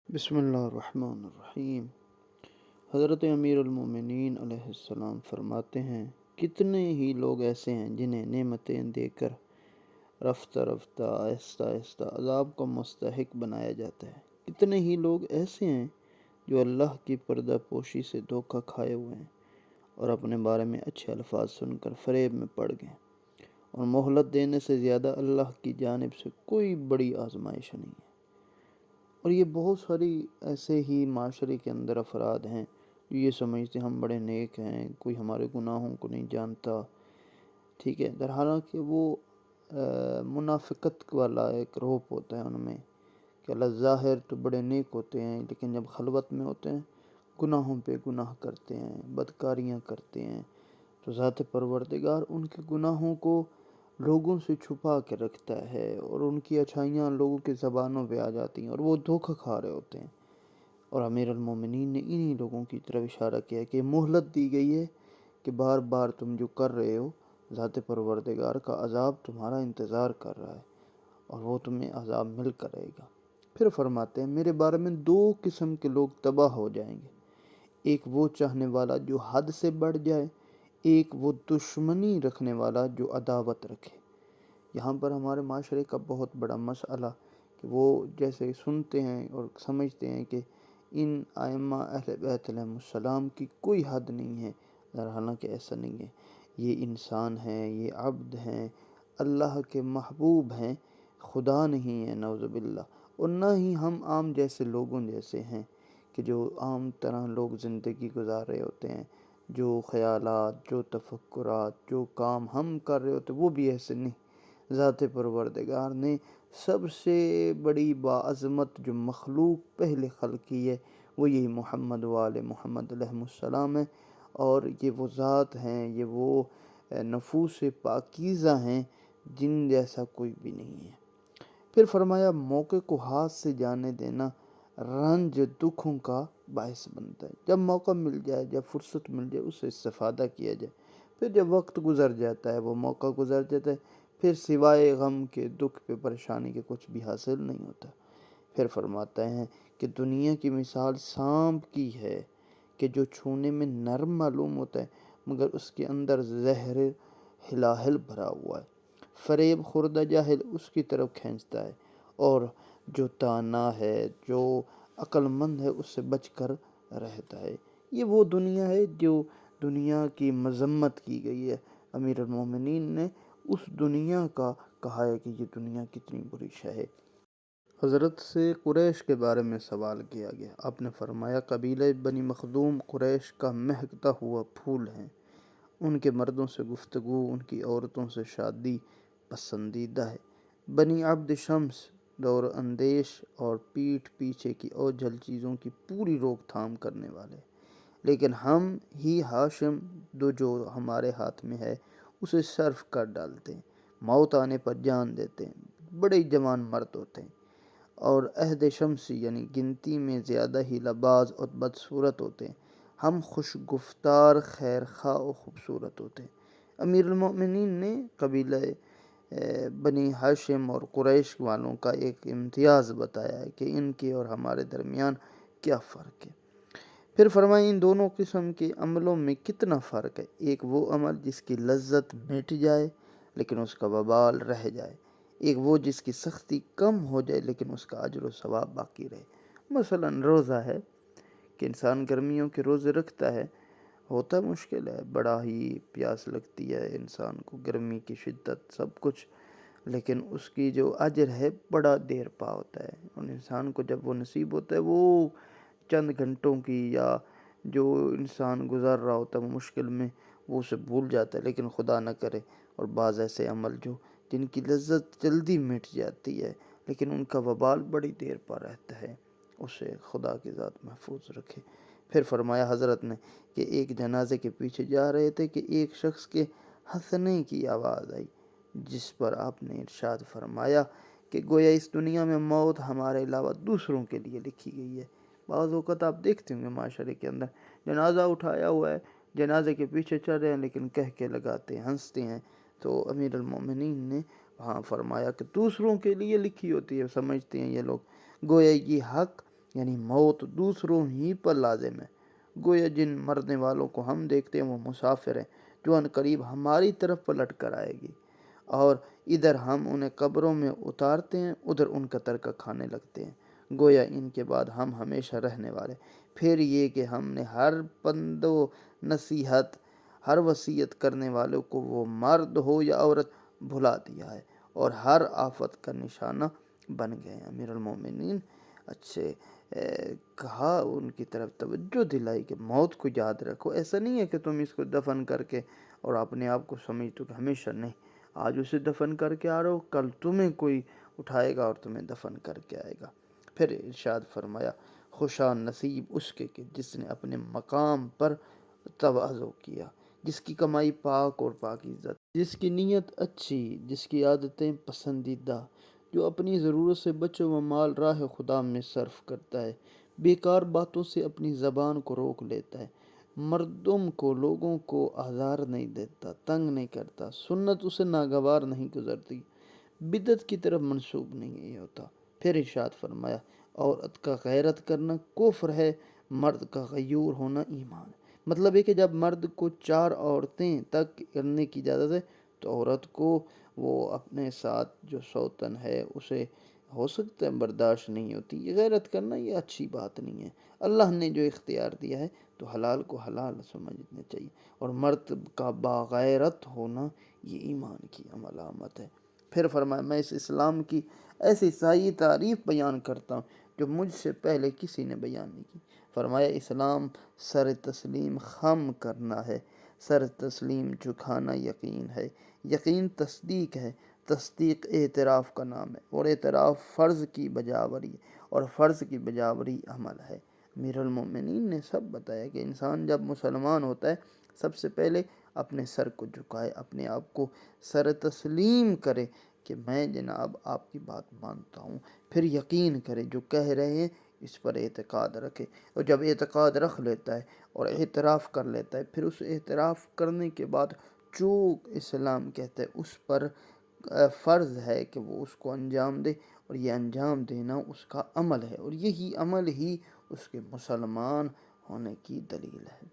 بسم اللہ الرحمن الرحیم۔ حضرت امیر المومنین علیہ السلام فرماتے ہیں، کتنے ہی لوگ ایسے ہیں جنہیں نعمتیں دے کر رفتہ رفتہ آہستہ آہستہ عذاب کا مستحق بنایا جاتا ہے۔ کتنے ہی لوگ ایسے ہیں جو اللہ کی پردہ پوشی سے دھوکہ کھائے ہوئے ہیں اور اپنے بارے میں اچھے الفاظ سن کر فریب میں پڑ گئے، اور مہلت دینے سے زیادہ اللہ کی جانب سے کوئی بڑی آزمائش نہیں ہے۔ اور یہ بہت ساری ایسے ہی معاشرے کے اندر افراد ہیں جو یہ سمجھتے ہیں ہم بڑے نیک ہیں، کوئی ہمارے گناہوں کو نہیں جانتا، ٹھیک ہے، در حالانکہ وہ منافقت والا ایک روپ ہوتا ہے ان میں کہ اللہ ظاہر تو بڑے نیک ہوتے ہیں لیکن جب خلوت میں ہوتے ہیں گناہوں پہ گناہ کرتے ہیں، بدکاریاں کرتے ہیں، تو ذات پروردگار ان کے گناہوں کو لوگوں سے چھپا کے رکھتا ہے اور ان کی اچھائیاں لوگوں کی زبانوں پہ آ جاتی ہیں اور وہ دھوکہ کھا رہے ہوتے ہیں۔ اور امیر المومنین نے انہی لوگوں کی طرف اشارہ کیا کہ مہلت دی گئی ہے کہ بار بار تم جو کر رہے ہو، ذات پروردگار کا عذاب تمہارا انتظار کر رہا ہے اور وہ تمہیں عذاب مل کر رہے گا۔ پھر فرماتے ہیں، میرے بارے میں دو قسم کے لوگ تباہ ہو جائیں گے، ایک وہ چاہنے والا جو حد سے بڑھ جائے، ایک وہ دشمنی رکھنے والا جو عداوت رکھے۔ یہاں پر ہمارے معاشرے کا بہت بڑا مسئلہ کہ وہ جیسے سنتے ہیں اور سمجھتے ہیں کہ ان ائمہ اہل بیت علیہ السلام کی کوئی حد نہیں ہے، حالانکہ ایسا نہیں ہے۔ یہ انسان ہیں، یہ عبد ہیں، اللہ کے محبوب ہیں، خدا نہیں ہے نعوذ باللہ۔ اور نہ ہی ہم عام جیسے لوگوں جیسے ہیں کہ جو عام طرح لوگ زندگی گزار رہے ہوتے ہیں، جو خیالات، جو تفکرات، جو کام ہم کر رہے ہوتے ہیں وہ بھی ایسے نہیں۔ ذات پروردگار نے سب سے بڑی باعظمت جو مخلوق پہلے خلق کی ہے وہ یہی محمد وآل محمد علیہ السلام ہے، اور یہ وہ ذات ہیں، یہ وہ نفوس پاکیزہ ہیں جن جیسا کوئی بھی نہیں ہے۔ پھر فرمایا، موقع کو ہاتھ سے جانے دینا رنج دکھوں کا باعث بنتا ہے۔ جب موقع مل جائے، جب فرصت مل جائے، اس سے استفادہ کیا جائے۔ پھر جب وقت گزر جاتا ہے، وہ موقع گزر جاتا ہے، پھر سوائے غم کے، دکھ پہ، پریشانی کے کچھ بھی حاصل نہیں ہوتا۔ پھر فرماتے ہیں کہ دنیا کی مثال سانپ کی ہے کہ جو چھونے میں نرم معلوم ہوتا ہے مگر اس کے اندر زہر ہلاہل بھرا ہوا ہے۔ فریب خوردہ جاہل اس کی طرف کھینچتا ہے، اور جو تانا ہے، جو عقل مند ہے، اس سے بچ کر رہتا ہے۔ یہ وہ دنیا ہے جو دنیا کی مذمت کی گئی ہے۔ امیر المومنین نے اس دنیا کا کہا ہے کہ یہ دنیا کتنی بری شے ہے۔ حضرت سے قریش کے بارے میں سوال کیا گیا، آپ نے فرمایا، قبیلہ بنی مخزوم قریش کا مہکتا ہوا پھول ہیں، ان کے مردوں سے گفتگو، ان کی عورتوں سے شادی پسندیدہ ہے۔ بنی عبد شمس دور اندیش اور پیٹھ پیچھے کی اوجھل چیزوں کی پوری روک تھام کرنے والے، لیکن ہم ہی ہاشم جو ہمارے ہاتھ میں ہے اسے صرف کر ڈالتے ہیں، موت آنے پر جان دیتے ہیں، بڑے جوان مرد ہوتے ہیں، اور عہد شمسی یعنی گنتی میں زیادہ ہی لباز اور بدصورت ہوتے ہیں، ہم خوش گفتار، خیر خواہ و خوبصورت ہوتے ہیں۔ امیر المؤمنین نے قبیلہ بنی ہاشم اور قریش والوں کا ایک امتیاز بتایا ہے کہ ان کے اور ہمارے درمیان کیا فرق ہے۔ پھر فرمائیں، ان دونوں قسم کے عملوں میں کتنا فرق ہے۔ ایک وہ عمل جس کی لذت مٹ جائے لیکن اس کا وبال رہ جائے، ایک وہ جس کی سختی کم ہو جائے لیکن اس کا اجر و ثواب باقی رہے۔ مثلا روزہ ہے کہ انسان گرمیوں کے روزے رکھتا ہے، ہوتا مشکل ہے، بڑا ہی پیاس لگتی ہے انسان کو، گرمی کی شدت سب کچھ، لیکن اس کی جو اجر ہے بڑا دیر پا ہوتا ہے، اور انسان کو جب وہ نصیب ہوتا ہے وہ چند گھنٹوں کی یا جو انسان گزار رہا ہوتا ہے وہ مشکل میں، وہ اسے بھول جاتا ہے۔ لیکن خدا نہ کرے، اور بعض ایسے عمل جن کی لذت جلدی مٹ جاتی ہے لیکن ان کا وبال بڑی دیر پر رہتا ہے، اسے خدا کی ذات محفوظ رکھے۔ پھر فرمایا حضرت نے کہ ایک جنازے کے پیچھے جا رہے تھے کہ ایک شخص کے ہنسنے کی آواز آئی، جس پر آپ نے ارشاد فرمایا کہ گویا اس دنیا میں موت ہمارے علاوہ دوسروں کے لیے لکھی گئی ہے۔ بعض اوقات آپ دیکھتے ہوں گے معاشرے کے اندر جنازہ اٹھایا ہوا ہے، جنازے کے پیچھے چل رہے ہیں لیکن کہہ کے لگاتے ہیں، ہنستے ہیں۔ تو امیر المومنین نے وہاں فرمایا کہ دوسروں کے لیے لکھی ہوتی ہے، سمجھتے ہیں یہ لوگ گویا یہ حق یعنی موت دوسروں ہی پر لازم ہے۔ گویا جن مرنے والوں کو ہم دیکھتے ہیں وہ مسافر ہیں جو ان قریب ہماری طرف پلٹ کر آئے گی، اور ادھر ہم انہیں قبروں میں اتارتے ہیں، ادھر ان کا ترکہ کھانے لگتے ہیں۔ گویا ان کے بعد ہم ہمیشہ رہنے والے۔ پھر یہ کہ ہم نے ہر پند و نصیحت، ہر وصیت کرنے والوں کو، وہ مرد ہو یا عورت، بھلا دیا ہے اور ہر آفت کا نشانہ بن گئے ہیں۔ امیر المومنین اچھے کہا، ان کی طرف توجہ دلائی کہ موت کو یاد رکھو، ایسا نہیں ہے کہ تم اس کو دفن کر کے اور اپنے آپ کو سمجھتے کہ ہمیشہ نہیں، آج اسے دفن کر کے آ رہا ہو، کل تمہیں کوئی اٹھائے گا اور تمہیں دفن کر کے آئے گا۔ پھر ارشاد فرمایا، خوشا نصیب اس کے کہ جس نے اپنے مقام پر تواضع کیا، جس کی کمائی پاک اور پاکیزہ، جس کی نیت اچھی، جس کی عادتیں پسندیدہ، جو اپنی ضرورت سے بچے و مال راہ خدا میں صرف کرتا ہے، بیکار باتوں سے اپنی زبان کو روک لیتا ہے، مردم کو، لوگوں کو آزار نہیں دیتا، تنگ نہیں کرتا، سنت اسے ناگوار نہیں گزرتی، بدعت کی طرف منسوب نہیں ہوتا۔ پھر ارشاد فرمایا، عورت کا غیرت کرنا کفر ہے، مرد کا غیور ہونا ایمان ہے۔ مطلب ہے کہ جب مرد کو 4 عورتیں تک کرنے کی اجازت ہے تو عورت کو وہ اپنے ساتھ جو سوتن ہے اسے ہو سکتا ہے برداشت نہیں ہوتی۔ یہ غیرت کرنا یہ اچھی بات نہیں ہے۔ اللہ نے جو اختیار دیا ہے تو حلال کو حلال سمجھنا چاہیے، اور مرد کا باغیرت ہونا یہ ایمان کی علامت ہے۔ پھر فرمایا، میں اس اسلام کی ایسی صحیح تعریف بیان کرتا ہوں جو مجھ سے پہلے کسی نے بیان نہیں کی۔ فرمایا، اسلام سر تسلیم خم کرنا ہے، سر تسلیم جھکانا یقین ہے، یقین تصدیق ہے، تصدیق اعتراف کا نام ہے، اور اعتراف فرض کی بجاوری ہے، اور فرض کی بجاوری عمل ہے۔ امیر المومنین نے سب بتایا کہ انسان جب مسلمان ہوتا ہے سب سے پہلے اپنے سر کو جھکائے، اپنے آپ کو سر تسلیم کرے کہ میں جناب آپ کی بات مانتا ہوں، پھر یقین کرے، جو کہہ رہے ہیں اس پر اعتقاد رکھے، اور جب اعتقاد رکھ لیتا ہے اور اعتراف کر لیتا ہے، پھر اس اعتراف کرنے کے بعد جو اسلام کہتا ہے اس پر فرض ہے کہ وہ اس کو انجام دے، اور یہ انجام دینا اس کا عمل ہے، اور یہی عمل ہی اس کے مسلمان ہونے کی دلیل ہے۔